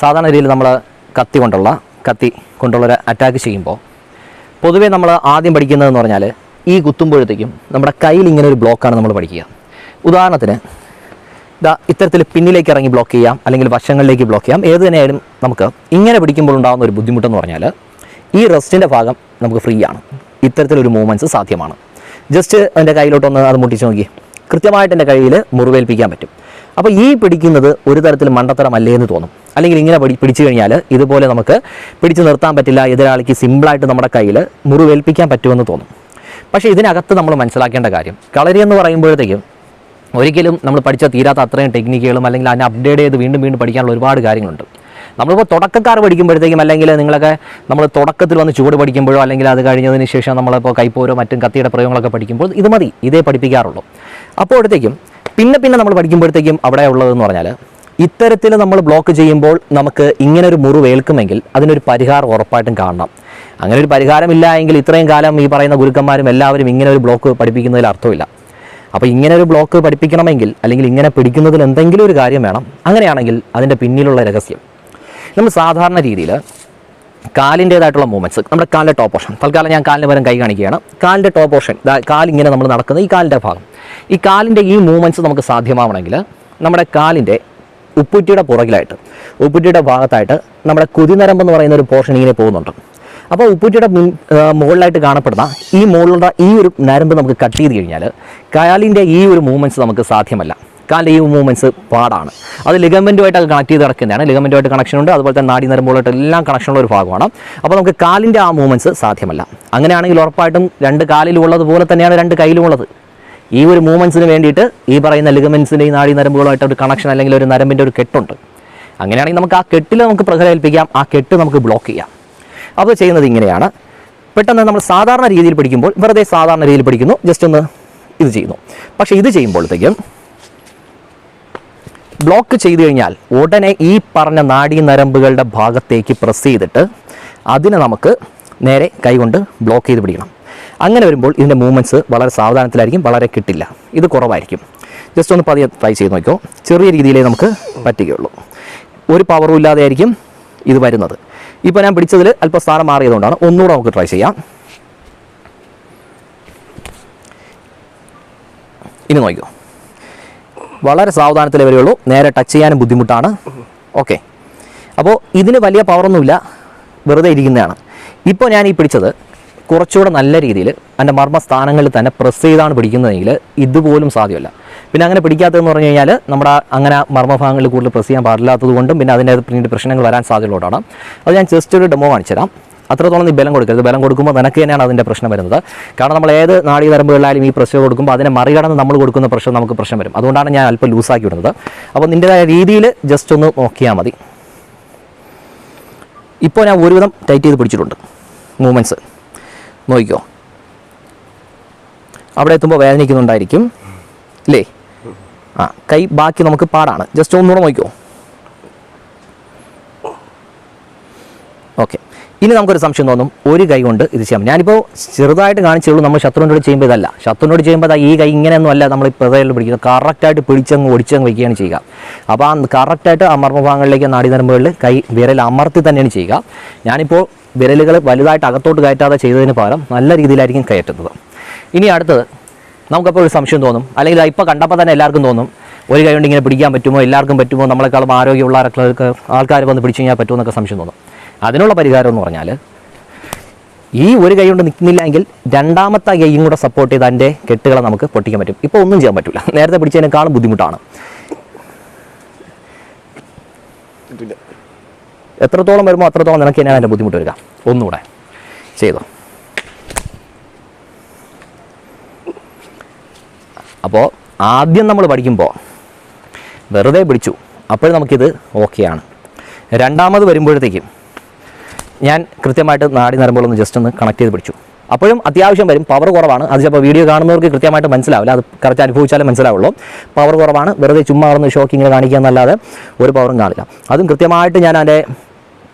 സാധാരണ രീതിയിൽ നമ്മൾ കത്തി കൊണ്ടുള്ള ഒരു അറ്റാക്ക് ചെയ്യുമ്പോൾ പൊതുവേ നമ്മൾ ആദ്യം പഠിക്കുന്നതെന്ന് പറഞ്ഞാൽ ഈ കുത്തുമ്പോഴത്തേക്കും നമ്മുടെ കയ്യിൽ ഇങ്ങനെ ഒരു ബ്ലോക്കാണ് നമ്മൾ പഠിക്കുക. ഉദാഹരണത്തിന് ഇത്തരത്തിൽ പിന്നിലേക്ക് ഇറങ്ങി ബ്ലോക്ക് ചെയ്യാം, അല്ലെങ്കിൽ വശങ്ങളിലേക്ക് ബ്ലോക്ക് ചെയ്യാം. ഏത് തന്നെയായാലും നമുക്ക് ഇങ്ങനെ പിടിക്കുമ്പോൾ ഉണ്ടാകുന്ന ഒരു ബുദ്ധിമുട്ടെന്ന് പറഞ്ഞാൽ ഈ റെസ്റ്റിൻ്റെ ഭാഗം നമുക്ക് ഫ്രീ ആണ്, ഇത്തരത്തിലൊരു മൂവ്മെൻറ്റ്സ് സാധ്യമാണ്. ജസ്റ്റ് എൻ്റെ കയ്യിലോട്ടൊന്ന് അത് മുട്ടിച്ച് നോക്കി, കൃത്യമായിട്ട് എൻ്റെ കയ്യിൽ മുറിവേൽപ്പിക്കാൻ പറ്റും. അപ്പോൾ ഈ പിടിക്കുന്നത് ഒരു തരത്തിൽ മണ്ടത്തരമല്ലേ എന്ന് തോന്നും. അല്ലെങ്കിൽ ഇങ്ങനെ പിടിച്ചു കഴിഞ്ഞാൽ ഇതുപോലെ നമുക്ക് പിടിച്ചു നിർത്താൻ പറ്റില്ല, എതിരാളിക്ക് സിമ്പിളായിട്ട് നമ്മുടെ കയ്യിൽ മുറിവേൽപ്പിക്കാൻ പറ്റുമെന്ന് തോന്നും. പക്ഷേ ഇതിനകത്ത് നമ്മൾ മനസ്സിലാക്കേണ്ട കാര്യം, കളരി എന്ന് പറയുമ്പോഴത്തേക്കും ഒരിക്കലും നമ്മൾ പഠിച്ച തീരാത്ത അത്രയും ടെക്നിക്കുകളും അല്ലെങ്കിൽ അതിനെ അപ്ഡേറ്റ് ചെയ്ത് വീണ്ടും പഠിക്കാനുള്ള ഒരുപാട് കാര്യങ്ങളുണ്ട്. നമ്മളിപ്പോൾ തുടക്കക്കാർ പഠിക്കുമ്പോഴത്തേക്കും, അല്ലെങ്കിൽ നിങ്ങളൊക്കെ നമ്മൾ തുടക്കത്തിൽ വന്ന് ചുവട് പഠിക്കുമ്പോഴോ അല്ലെങ്കിൽ അത് കഴിഞ്ഞതിന് ശേഷം നമ്മളിപ്പോൾ കൈപ്പോരോ മറ്റും കത്തിയുടെ പ്രയോഗങ്ങളൊക്കെ പഠിക്കുമ്പോൾ ഇത് മതി, ഇതേ പഠിപ്പിക്കാറുള്ളൂ. അപ്പോഴത്തേക്കും പിന്നെ നമ്മൾ പഠിക്കുമ്പോഴത്തേക്കും അവിടെ ഉള്ളതെന്ന് പറഞ്ഞാൽ ഇത്തരത്തിൽ നമ്മൾ ബ്ലോക്ക് ചെയ്യുമ്പോൾ നമുക്ക് ഇങ്ങനെ ഒരു മുറിവേൽക്കുമെങ്കിൽ അതിനൊരു പരിഹാരം ഉറപ്പായിട്ടും കാണണം. അങ്ങനെ ഒരു പരിഹാരമില്ല എങ്കിൽ ഇത്രയും കാലം ഈ പറയുന്ന ഗുരുക്കന്മാരും എല്ലാവരും ഇങ്ങനെ ഒരു ബ്ലോക്ക് പഠിപ്പിക്കുന്നതിൽ അർത്ഥമില്ല. അപ്പോൾ ഇങ്ങനെ ഒരു ബ്ലോക്ക് പഠിപ്പിക്കണമെങ്കിൽ അല്ലെങ്കിൽ ഇങ്ങനെ പിടിക്കുന്നതിൽ എന്തെങ്കിലും ഒരു കാര്യം വേണം. അങ്ങനെയാണെങ്കിൽ അതിൻ്റെ പിന്നിലുള്ള രഹസ്യം, നമ്മൾ സാധാരണ രീതിയിൽ കാലിൻ്റേതായിട്ടുള്ള മൂവ്മെൻറ്റ്സ്, നമ്മുടെ കാലിൻ്റെ ടോപ്പ് പോർഷൻ, തൽക്കാലം ഞാൻ കാലിന് പകരം കൈ കാണിക്കുകയാണ്. കാലിൻ്റെ ടോപ്പ് പോർഷൻ, കാലിങ്ങനെ നമ്മൾ നടക്കുന്ന ഈ കാലിൻ്റെ ഭാഗം, ഈ കാലിൻ്റെ ഈ മൂവ്മെൻറ്റ്സ് നമുക്ക് സാധ്യമാവണമെങ്കിൽ നമ്മുടെ കാലിൻ്റെ ഉപ്പുറ്റിയുടെ പുറകിലായിട്ട്, ഉപ്പുറ്റിയുടെ ഭാഗത്തായിട്ട് നമ്മുടെ കുതിനരമ്പെന്ന് പറയുന്ന ഒരു പോർഷൻ ഇങ്ങനെ പോകുന്നുണ്ട്. അപ്പോൾ ഉപ്പുറ്റിയുടെ മുകളിലായിട്ട് കാണപ്പെടുന്ന ഈ മുകളിലുള്ള ഈ ഒരു നരമ്പ് നമുക്ക് കട്ട് ചെയ്ത് കഴിഞ്ഞാൽ കാലിൻ്റെ ഈ ഒരു മൂവ്മെൻറ്റ്സ് നമുക്ക് സാധ്യമല്ല. കാലിൻ്റെ ഈ മൂവ്മെൻറ്റ്സ് പാടാണ്. അത് ലിഗമെൻറ്റുമായിട്ടൊക്കെ കണക്ട് ചെയ്ത് കിടക്കുന്നതാണ്. ലിഗമെൻറ്റുമായിട്ട് കണക്ഷൻ ഉണ്ട്, അതുപോലെ തന്നെ നാഡി നരമ്പുകളായിട്ട് എല്ലാം കണക്ഷനുള്ള ഒരു ഭാഗമാണ്. അപ്പോൾ നമുക്ക് കാലിൻ്റെ ആ മൂവ്മെൻറ്റ്സ് സാധ്യമല്ല. അങ്ങനെയാണെങ്കിൽ ഉറപ്പായിട്ടും രണ്ട് കാലിലും ഉള്ളതുപോലെ തന്നെയാണ് രണ്ട് കയ്യിലും ഉള്ളത്. ഈ ഒരു മൂവ്മെൻറ്റ്സിന് വേണ്ടിയിട്ട് ഈ പറയുന്ന ലിഗമെൻറ്റ്സിൻ്റെ ഈ നാഡി നരമ്പുകളുമായിട്ട് ഒരു കണക്ഷൻ അല്ലെങ്കിൽ ഒരു നരമ്പിൻ്റെ ഒരു കെട്ടുണ്ട്. അങ്ങനെയാണെങ്കിൽ നമുക്ക് ആ കെട്ടിൽ നമുക്ക് പ്രഹരേൽപ്പിക്കാം, ആ കെട്ട് നമുക്ക് ബ്ലോക്ക് ചെയ്യാം. അത് ചെയ്യുന്നത് ഇങ്ങനെയാണ്. പെട്ടെന്ന് നമ്മൾ സാധാരണ രീതിയിൽ പഠിക്കുമ്പോൾ വെറുതെ സാധാരണ രീതിയിൽ പഠിക്കുന്നു, ജസ്റ്റ് ഒന്ന് ഇത് ചെയ്യുന്നു. പക്ഷേ ഇത് ചെയ്യുമ്പോഴത്തേക്കും ബ്ലോക്ക് ചെയ്ത് കഴിഞ്ഞാൽ ഉടനെ ഈ പറഞ്ഞ നാഡീ നരമ്പുകളുടെ ഭാഗത്തേക്ക് പ്രസ് ചെയ്തിട്ട് അതിനെ നമുക്ക് നേരെ കൈകൊണ്ട് ബ്ലോക്ക് ചെയ്ത് പിടിക്കണം. അങ്ങനെ വരുമ്പോൾ ഇതിൻ്റെ മൂവ്മെൻറ്റ്സ് വളരെ സാവധാനത്തിലായിരിക്കും, വളരെ കിട്ടില്ല, ഇത് കുറവായിരിക്കും. ജസ്റ്റ് ഒന്ന് പതിയെ ട്രൈ ചെയ്ത് നോക്കിയോ. ചെറിയ രീതിയിലേ നമുക്ക് പറ്റുകയുള്ളൂ, ഒരു പവറും ഇല്ലാതെ ആയിരിക്കും ഇത് വരുന്നത്. ഇപ്പോൾ ഞാൻ പിടിച്ചതിൽ അല്പം സ്ഥാനം മാറിയതുകൊണ്ടാണ്. ഒന്നുകൂടെ നമുക്ക് ട്രൈ ചെയ്യാം. ഇനി നോക്കിയോ, വളരെ സാവധാനത്തിലേ വരികയുള്ളൂ, നേരെ ടച്ച് ചെയ്യാനും ബുദ്ധിമുട്ടാണ്. ഓക്കെ, അപ്പോൾ ഇതിന് വലിയ പവറൊന്നുമില്ല, വെറുതെ ഇരിക്കുന്നതാണ്. ഇപ്പോൾ ഞാൻ ഈ പിടിച്ചത് കുറച്ചുകൂടെ നല്ല രീതിയിൽ അതിൻ്റെ മർമ്മസ്ഥാനങ്ങളിൽ തന്നെ പ്രസ് ചെയ്താണ് പിടിക്കുന്നതെങ്കിൽ ഇതുപോലും സാധ്യമല്ല. പിന്നെ അങ്ങനെ പിടിക്കാത്തതെന്ന് പറഞ്ഞു കഴിഞ്ഞാൽ നമ്മുടെ അങ്ങനെ മർമ്മഭാഗങ്ങളിൽ കൂടുതൽ പ്രസ് ചെയ്യാൻ പാടില്ലാത്തത് കൊണ്ടും പിന്നെ അതിൻ്റെ പിന്നീട് പ്രശ്നങ്ങൾ വരാൻ സാധ്യതയുള്ളതാണ്. അത് ഞാൻ ജസ്റ്റ് ഒരു ഡെമോ കാണിച്ചു തരാം. അത്രത്തോളം നീ ബലം കൊടുക്കരുത്. ബലം കൊടുക്കുമ്പോൾ നിനക്ക് തന്നെയാണ് അതിൻ്റെ പ്രശ്നം വരുന്നത്. കാരണം നമ്മൾ ഏത് നാഡീ നരമ്പുകളിലായാലും ഈ പ്രഷർ കൊടുക്കുമ്പോൾ അതിനെ മറികടന്ന് നമ്മൾ കൊടുക്കുന്ന പ്രഷർ നമുക്ക് പ്രശ്നം വരും. അതുകൊണ്ടാണ് ഞാൻ അല്പം ലൂസാക്കി വിടുന്നത്. അപ്പോൾ നിൻ്റെതായ രീതിയിൽ ജസ്റ്റ് ഒന്ന് നോക്കിയാൽ മതി. ഇപ്പോൾ ഞാൻ ഒരുവിധം ടൈറ്റ് ചെയ്ത് പിടിച്ചിട്ടുണ്ട്. മൂവ്മെൻറ്റ്സ് നോക്കിക്കോ, അവിടെ എത്തുമ്പോൾ വേദനിക്കുന്നുണ്ടായിരിക്കും അല്ലേ? കൈ ബാക്കി നമുക്ക് പാടാണ്. ജസ്റ്റ് ഒന്നുകൂടെ നോക്കിക്കോ. ഓക്കെ, ഇനി നമുക്കൊരു സംശയം തോന്നും, ഒരു കൈ കൊണ്ട് ഇത് ചെയ്യാം. ഞാനിപ്പോൾ ചെറുതായിട്ട് കാണിച്ചുള്ളൂ. നമ്മൾ ശത്രുവിനോട് ചെയ്യുമ്പോൾ ഇതല്ല. ശത്രുവിനോട് ചെയ്യുമ്പോൾ ഈ കൈ ഇങ്ങനെയൊന്നും അല്ല നമ്മൾ ഈ പ്രതയിൽ പിടിക്കുന്നത്. കറക്റ്റായിട്ട് പിടിച്ചങ്ങ് ഒടിച്ചങ്ങ് വയ്ക്കുകയാണ് ചെയ്യുക. അപ്പോൾ ആ കറക്റ്റായിട്ട് ആ മർമ്മഭാഗങ്ങളിലേക്ക് നാഡീനരമ്പുകളിൽ കൈ വിരൽ അമർത്തി തന്നെയാണ് ചെയ്യുക. ഞാനിപ്പോൾ വിരലുകൾ വലുതായിട്ട് അകത്തോട്ട് കയറ്റാതെ ചെയ്തതിന് പകരം നല്ല രീതിയിലായിരിക്കും കയറ്റുന്നത്. ഇനി അടുത്തത് നമുക്കപ്പോൾ ഒരു സംശയം തോന്നും, അല്ലെങ്കിൽ ഇപ്പോൾ കണ്ടപ്പോൾ തന്നെ എല്ലാവർക്കും തോന്നും, ഒരു കൈ കൊണ്ട് ഇങ്ങനെ പിടിക്കാൻ പറ്റുമോ, എല്ലാവർക്കും പറ്റുമോ, നമ്മളെക്കാളും ആരോഗ്യമുള്ള ആൾക്കാർ വന്ന് പിടിച്ചു കഴിഞ്ഞാൽ പറ്റുമോ എന്നൊക്കെ സംശയം തോന്നും. അതിനുള്ള പരിഹാരം എന്ന് പറഞ്ഞാൽ ഈ ഒരു കൈ കൊണ്ട് നിൽക്കുന്നില്ല എങ്കിൽ രണ്ടാമത്തെ കൈയും കൂടെ സപ്പോർട്ട് ചെയ്ത് അതിൻ്റെ കെട്ടുകളെ നമുക്ക് പൊട്ടിക്കാൻ പറ്റും. ഇപ്പോൾ ഒന്നും ചെയ്യാൻ പറ്റില്ല, നേരത്തെ പിടിച്ചതിനേക്കാളും ബുദ്ധിമുട്ടാണ്. എത്രത്തോളം വരുമ്പോൾ അത്രത്തോളം നിനക്ക് തന്നെയാണ് അതിൻ്റെ ബുദ്ധിമുട്ട് വരിക. ഒന്നുകൂടെ ചെയ്തോ. അപ്പോൾ ആദ്യം നമ്മൾ പഠിക്കുമ്പോൾ വെറുതെ പിടിച്ചു, അപ്പോൾ നമുക്കിത് ഓക്കെയാണ്. രണ്ടാമത് വരുമ്പോഴത്തേക്കും ഞാൻ കൃത്യമായിട്ട് നാഡി നരമ്പുകളൊന്ന് ജസ്റ്റ് ഒന്ന് കണക്ട് ചെയ്ത് പിടിച്ചു. അപ്പോഴും അത്യാവശ്യം വരും, പവർ കുറവാണ്. അത് ചിലപ്പോൾ വീഡിയോ കാണുന്നവർക്ക് കൃത്യമായിട്ട് മനസ്സിലാവില്ല, അത് കറക്റ്റ് അനുഭവിച്ചാലേ മനസ്സിലാവുള്ളൂ. പവർ കുറവാണ്, വെറുതെ ചുമ്മാ പറഞ്ഞ് ഷോക്കിങ്ങനെ കാണിക്കുക എന്നല്ലാതെ ഒരു പവറും കാണില്ല. അതും കൃത്യമായിട്ട് ഞാൻ അതിൻ്റെ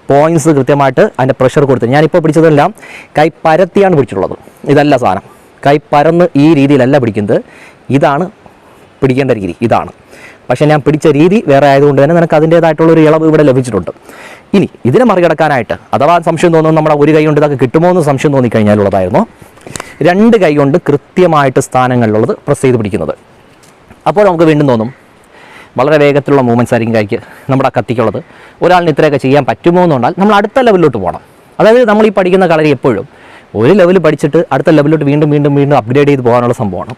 പോയിൻറ്റ്സ് കൃത്യമായിട്ട് അതിൻ്റെ പ്രഷർ കൊടുത്ത്, ഞാനിപ്പോൾ പിടിച്ചതെല്ലാം കൈ പരത്തിയാണ് പിടിച്ചിട്ടുള്ളത്. ഇതല്ല സാധനം, കൈ പരന്ന് ഈ രീതിയിലല്ല പിടിക്കുന്നത്. ഇതാണ് പിടിക്കേണ്ട രീതി, ഇതാണ്. പക്ഷേ ഞാൻ പിടിച്ച രീതി വേറെ ആയതുകൊണ്ട് തന്നെ നിനക്ക് അതിൻ്റേതായിട്ടുള്ളൊരു ഇളവ് ഇവിടെ ലഭിച്ചിട്ടുണ്ട്. ഇനി ഇതിനെ മറികടക്കാനായിട്ട് അഥവാ സംശയം തോന്നുന്നു നമ്മുടെ ഒരു കൈ കൊണ്ട് ഇതൊക്കെ കിട്ടുമോ എന്ന് സംശയം തോന്നിക്കഴിഞ്ഞാലുള്ളതായിരുന്നു 2 കൈ കൊണ്ട് കൃത്യമായിട്ട് സ്ഥാനങ്ങളിലുള്ളത് പ്രസ് ചെയ്ത് പിടിക്കുന്നത്. അപ്പോൾ നമുക്ക് വീണ്ടും തോന്നും വളരെ വേഗത്തിലുള്ള മൂവ്മെൻറ്റ്സ് ആയിരിക്കും കൈക്ക് നമ്മുടെ കത്തിക്കുള്ളത്. ഒരാളിന് ഇത്രയൊക്കെ ചെയ്യാൻ പറ്റുമോ എന്നുണ്ടാൽ നമ്മൾ അടുത്ത ലെവലിലോട്ട് പോകണം. അതായത് നമ്മൾ ഈ പഠിക്കുന്ന കളരി എപ്പോഴും ഒരു ലെവൽ പഠിച്ചിട്ട് അടുത്ത ലെവലിലോട്ട് വീണ്ടും വീണ്ടും വീണ്ടും അപ്ഗ്രേഡ് ചെയ്ത് പോകാനുള്ള സംഭവമാണ്.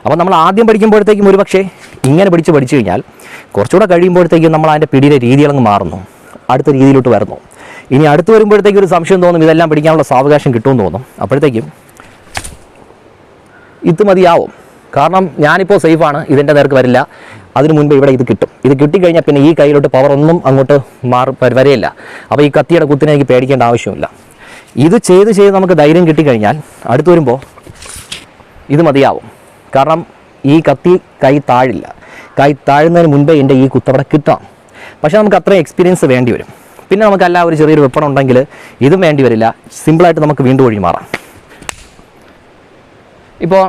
അപ്പോൾ നമ്മൾ ആദ്യം പഠിക്കുമ്പോഴത്തേക്കും ഒരു പക്ഷേ ഇങ്ങനെ പഠിച്ചു കഴിഞ്ഞാൽ കുറച്ചുകൂടെ കഴിയുമ്പോഴത്തേക്കും നമ്മൾ അതിൻ്റെ പിടിയിലെ രീതികളങ്ങ് മാറുന്നു, അടുത്ത രീതിയിലോട്ട് വരുന്നു. ഇനി അടുത്ത് വരുമ്പോഴത്തേക്കും ഒരു സംശയം തോന്നും ഇതെല്ലാം പഠിക്കാനുള്ള സാവകാശം കിട്ടുമെന്ന് തോന്നും. അപ്പോഴത്തേക്കും ഇത് മതിയാവും. കാരണം ഞാനിപ്പോൾ സേഫാണ്, ഇതിൻ്റെ നേർക്ക് വരില്ല, അതിന് മുൻപ് ഇവിടെ ഇത് കിട്ടും. ഇത് കിട്ടിക്കഴിഞ്ഞാൽ പിന്നെ ഈ കയ്യിലോട്ട് പവർ ഒന്നും അങ്ങോട്ട് വരെയില്ല. അപ്പോൾ ഈ കത്തിയുടെ കുത്തിനെ എനിക്ക് പേടിക്കേണ്ട ആവശ്യമില്ല. ഇത് ചെയ്ത് നമുക്ക് ധൈര്യം കിട്ടിക്കഴിഞ്ഞാൽ അടുത്ത് വരുമ്പോൾ ഇത് മതിയാവും. കാരണം ഈ കത്തി കൈ താഴില്ല. കൈ താഴുന്നതിന് മുൻപേ എൻ്റെ ഈ കുത്തവിടെ കിട്ടാം. പക്ഷേ നമുക്ക് അത്രയും എക്സ്പീരിയൻസ് വേണ്ടി വരും. പിന്നെ നമുക്കല്ല ഒരു ചെറിയൊരു വെപ്പൺ ഉണ്ടെങ്കിൽ ഇതും വേണ്ടി വരില്ല. സിമ്പിളായിട്ട് നമുക്ക് വീണ്ടും ഒഴിഞ്ഞു മാറാം. ഇപ്പോൾ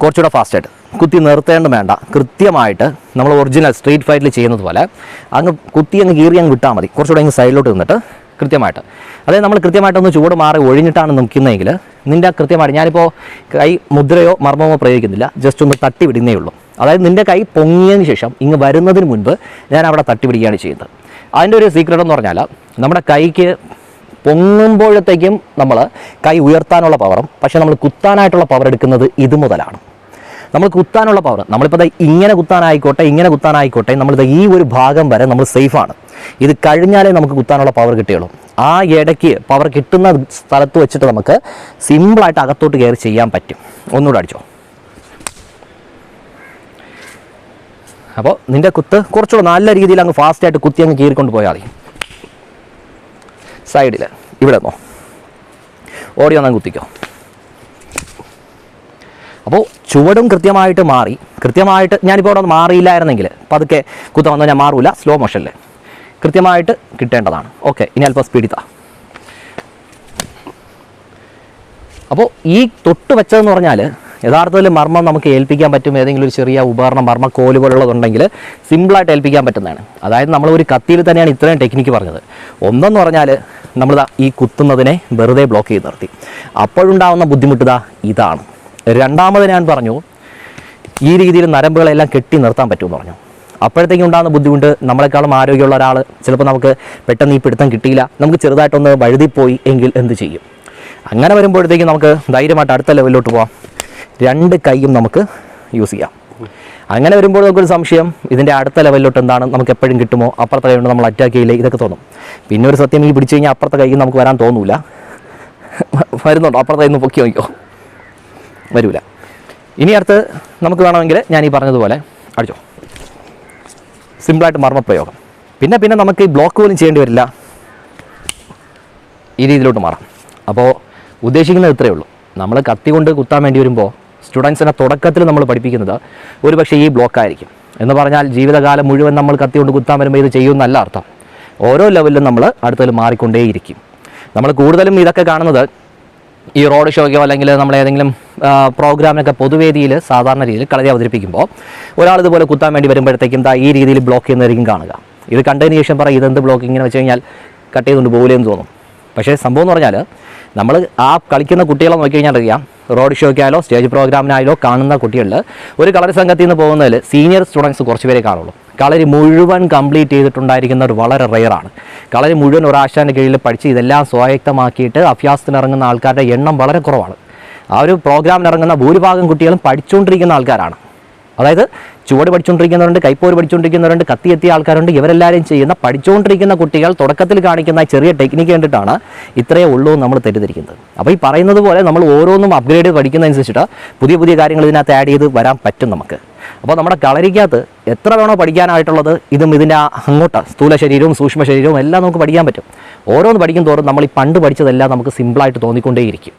കുറച്ചുകൂടെ ഫാസ്റ്റായിട്ട് കുത്തി നിർത്തേണ്ട വേണ്ട, കൃത്യമായിട്ട് നമ്മൾ ഒറിജിനൽ സ്ട്രീറ്റ് ഫൈറ്റിൽ ചെയ്യുന്നത് പോലെ അങ്ങ് കുത്തി അങ്ങ് കീറി അങ്ങ് വിട്ടാൽ മതി. കുറച്ചുകൂടെ അങ്ങ് സൈഡിലോട്ട് നിന്നിട്ട് കൃത്യമായിട്ട്, അതായത് നമ്മൾ കൃത്യമായിട്ടൊന്ന് ചൂട് മാറി ഒഴിഞ്ഞിട്ടാണ് നിൽക്കുന്നതെങ്കിൽ നിൻ്റെ കൃത്യമായിട്ട്, ഞാനിപ്പോൾ കൈ മുദ്രയോ മർമ്മമോ പ്രയോഗിക്കുന്നില്ല, ജസ്റ്റ് ഒന്ന് തട്ടി വിടുന്നേ ഉള്ളൂ. അതായത് നിൻ്റെ കൈ പൊങ്ങിയതിന് ശേഷം ഇങ്ങ് വരുന്നതിന് മുൻപ് ഞാൻ അവിടെ തട്ടി പിടിക്കുകയാണ് ചെയ്യുന്നത്. അതിൻ്റെ ഒരു സീക്രട്ട് എന്ന് പറഞ്ഞാൽ നമ്മുടെ കൈക്ക് പൊങ്ങുമ്പോഴത്തേക്കും നമ്മൾ കൈ ഉയർത്താനുള്ള പവറും പക്ഷേ നമ്മൾ കുത്താനായിട്ടുള്ള പവർ എടുക്കുന്നത് ഇത് മുതലാണ്. നമ്മൾ കുത്താനുള്ള പവർ നമ്മളിപ്പോൾ ഇങ്ങനെ കുത്താനായിക്കോട്ടെ നമ്മളിത് ഈ ഒരു ഭാഗം വരെ നമ്മൾ സേഫാണ്. ഇത് കഴിഞ്ഞാലേ നമുക്ക് കുത്താനുള്ള പവർ കിട്ടുകയുള്ളൂ. ആ ഇടയ്ക്ക് പവർ കിട്ടുന്ന സ്ഥലത്ത് വെച്ചിട്ട് നമുക്ക് സിമ്പിളായിട്ട് അകത്തോട്ട് കയറി ചെയ്യാൻ പറ്റും. ഒന്നുകൂടെ അടിച്ചോ. അപ്പോൾ നിൻ്റെ കുത്ത് കുറച്ചുകൂടെ നല്ല രീതിയിൽ അങ്ങ് ഫാസ്റ്റായിട്ട് കുത്തി അങ്ങ് കീറിക്കൊണ്ട് പോയാൽ മതി. സൈഡിൽ ഇവിടെ നിന്നോ ഓടി വന്നാൽ കുത്തിക്കോ. അപ്പോൾ ചുവടും കൃത്യമായിട്ട് മാറി, കൃത്യമായിട്ട് ഞാനിപ്പോൾ അവിടെ മാറിയില്ലായിരുന്നെങ്കിൽ പതുക്കെ കുത്ത വന്നാൽ ഞാൻ മാറൂല, സ്ലോ മോഷനിൽ കൃത്യമായിട്ട് കിട്ടേണ്ടതാണ്. ഓക്കെ, ഇനി അല്പം സ്പീഡിൽ താ. അപ്പോൾ ഈ തൊട്ട് വെച്ചതെന്ന് പറഞ്ഞാൽ യഥാർത്ഥത്തിൽ മർമ്മം നമുക്ക് ഏൽപ്പിക്കാൻ പറ്റും. ഏതെങ്കിലും ഒരു ചെറിയ ഉപകരണം മർമ്മ കോല് പോലുള്ളതുണ്ടെങ്കിൽ സിമ്പിളായിട്ട് ഏൽപ്പിക്കാൻ പറ്റുന്നതാണ്. അതായത് നമ്മൾ ഒരു കത്തിയിൽ തന്നെയാണ് ഇത്രയും ടെക്നിക്ക് പറഞ്ഞത്. ഒന്നെന്ന് പറഞ്ഞാൽ നമ്മൾ ഈ കുത്തുന്നതിനെ വെറുതെ ബ്ലോക്ക് ചെയ്ത് നിർത്തി, അപ്പോഴുണ്ടാകുന്ന ബുദ്ധിമുട്ട് ഇതാണ്. രണ്ടാമത് ഞാൻ പറഞ്ഞു ഈ രീതിയിൽ നരമ്പുകളെല്ലാം കെട്ടി നിർത്താൻ പറ്റുമെന്ന് പറഞ്ഞു. അപ്പോഴത്തേക്കും ഉണ്ടാകുന്ന ബുദ്ധിമുട്ട്, നമ്മളെക്കാളും ആരോഗ്യമുള്ള ഒരാൾ ചിലപ്പോൾ നമുക്ക് പെട്ടെന്ന് ഈ പിടുത്തം കിട്ടിയില്ല, നമുക്ക് ചെറുതായിട്ടൊന്ന് വഴുതിപ്പോയി എങ്കിൽ എന്ത് ചെയ്യും? അങ്ങനെ വരുമ്പോഴത്തേക്കും നമുക്ക് ധൈര്യമായിട്ട് അടുത്ത ലെവലിലോട്ട് പോകാം. 2 കൈയും നമുക്ക് യൂസ് ചെയ്യാം. അങ്ങനെ വരുമ്പോൾ നമുക്കൊരു സംശയം, ഇതിൻ്റെ അടുത്ത ലെവലിലോട്ട് എന്താണ് നമുക്ക് എപ്പോഴും കിട്ടുമോ, അപ്പുറത്തെ കൈ കൊണ്ട് നമ്മൾ അറ്റാക്ക് ചെയ്യില്ലേ, ഇതൊക്കെ തോന്നും. പിന്നെ ഒരു സത്യം, ഈ പിടിച്ചു കഴിഞ്ഞാൽ അപ്പുറത്തെ കൈക്ക് നമുക്ക് വരാൻ തോന്നൂല. വരുന്നുണ്ടോ? അപ്പുറത്തെ കൈന്ന് പൊക്കി നോക്കിയോ, വരൂല. ഇനി അടുത്ത് നമുക്ക് വേണമെങ്കിൽ ഞാൻ ഈ പറഞ്ഞതുപോലെ അടിച്ചോ, സിമ്പിളായിട്ട് മർമ്മപ്രയോഗം. പിന്നെ നമുക്ക് ഈ ബ്ലോക്ക് പോലും ചെയ്യേണ്ടി വരില്ല, ഈ രീതിയിലോട്ട് മാറാം. അപ്പോൾ ഉദ്ദേശിക്കുന്നത് ഇത്രയേ ഉള്ളൂ. നമ്മൾ കത്തി കൊണ്ട് കുത്താൻ വേണ്ടി വരുമ്പോൾ സ്റ്റുഡൻസിനെ തുടക്കത്തിൽ നമ്മൾ പഠിപ്പിക്കുന്നത് ഒരു പക്ഷേ ഈ ബ്ലോക്കായിരിക്കും. എന്ന് പറഞ്ഞാൽ ജീവിതകാലം മുഴുവൻ നമ്മൾ കത്തി കൊണ്ട് കുത്താൻ വരുമ്പോൾ ഇത് ചെയ്യുമെന്നല്ല അർത്ഥം. ഓരോ ലെവലിലും നമ്മൾ അടുത്തതിൽ മാറിക്കൊണ്ടേയിരിക്കും. നമ്മൾ കൂടുതലും ഇതൊക്കെ കാണുന്നത് ഈ റോഡ് ഷോയ്ക്കോ അല്ലെങ്കിൽ നമ്മൾ ഏതെങ്കിലും പ്രോഗ്രാമിനൊക്കെ പൊതുവേദിയിൽ സാധാരണ രീതിയിൽ കളരി അവതരിപ്പിക്കുമ്പോൾ ഒരാൾ ഇതുപോലെ കുത്താൻ വേണ്ടി വരുമ്പോഴത്തേക്കും ഈ രീതിയിൽ ബ്ലോക്ക് ചെയ്യുന്നതായിരിക്കും കാണുക. ഇത് കണ്ടതിന് ശേഷം പറയും ഇതെന്ത് ബ്ലോക്ക് ഇങ്ങനെ വെച്ച് കഴിഞ്ഞാൽ കട്ട് ചെയ്തുകൊണ്ട് പോകില്ലെന്ന് തോന്നും. പക്ഷേ സംഭവം എന്ന് പറഞ്ഞാൽ നമ്മൾ ആ കളിക്കുന്ന കുട്ടികളെ നോക്കിക്കഴിഞ്ഞാൽ അറിയാം, റോഡ് ഷോയ്ക്കായാലോ സ്റ്റേജ് പ്രോഗ്രാമിനായാലോ കാണുന്ന കുട്ടികളിൽ ഒരു കളരി സംഘത്തിൽ നിന്ന് പോകുന്നതിൽ സീനിയർ സ്റ്റുഡൻസ് കുറച്ച് പേരെ കാണുള്ളൂ. കളരി മുഴുവൻ കംപ്ലീറ്റ് ചെയ്തിട്ടുണ്ടായിരിക്കുന്നവർ വളരെ റെയറാണ്. കളരി മുഴുവൻ ഒരാശാൻ്റെ കീഴിൽ പഠിച്ച് ഇതെല്ലാം സ്വായത്തമാക്കിയിട്ട് അഭ്യാസത്തിനിറങ്ങുന്ന ആൾക്കാരുടെ എണ്ണം വളരെ കുറവാണ്. ആ ഒരു പ്രോഗ്രാമിനിറങ്ങുന്ന ഭൂരിഭാഗം കുട്ടികളും പഠിച്ചുകൊണ്ടിരിക്കുന്ന ആൾക്കാരാണ്. അതായത് ചുവട് പഠിച്ചുകൊണ്ടിരിക്കുന്നവരുണ്ട്, കൈപ്പോര് പഠിച്ചുകൊണ്ടിരിക്കുന്നവരുണ്ട്, കത്തിയെത്തിയ ആൾക്കാരുണ്ട്. ഇവരെല്ലാവരും ചെയ്യുന്ന പഠിച്ചുകൊണ്ടിരിക്കുന്ന കുട്ടികൾ തുടക്കത്തിൽ കാണിക്കുന്ന ചെറിയ ടെക്നിക്ക് കണ്ടിട്ടാണ് ഇത്രയേ ഉള്ളൂ നമ്മൾ തെറ്റിദ്ധരിക്കുന്നത്. അപ്പോൾ ഈ പറയുന്നത് പോലെ നമ്മൾ ഓരോന്നും അപ്ഗ്രേഡ് ചെയ്ത് പഠിക്കുന്നതനുസരിച്ചിട്ട് പുതിയ പുതിയ കാര്യങ്ങൾ ഇതിനകത്ത് ആഡ് ചെയ്ത് വരാൻ പറ്റും നമുക്ക്. അപ്പോൾ നമ്മുടെ കളരിക്കകത്ത് എത്ര വേണോ പഠിക്കാനായിട്ടുള്ളത് ഇതും ഇതിൻ്റെ അങ്ങോട്ട് സ്ഥൂല ശരീരവും സൂക്ഷ്മ ശരീരവും എല്ലാം നമുക്ക് പഠിക്കാൻ പറ്റും. ഓരോന്ന് പഠിക്കും തോറും നമ്മൾ ഈ പണ്ട് പഠിച്ചതെല്ലാം നമുക്ക് സിമ്പിളായിട്ട് തോന്നിക്കൊണ്ടേയിരിക്കും.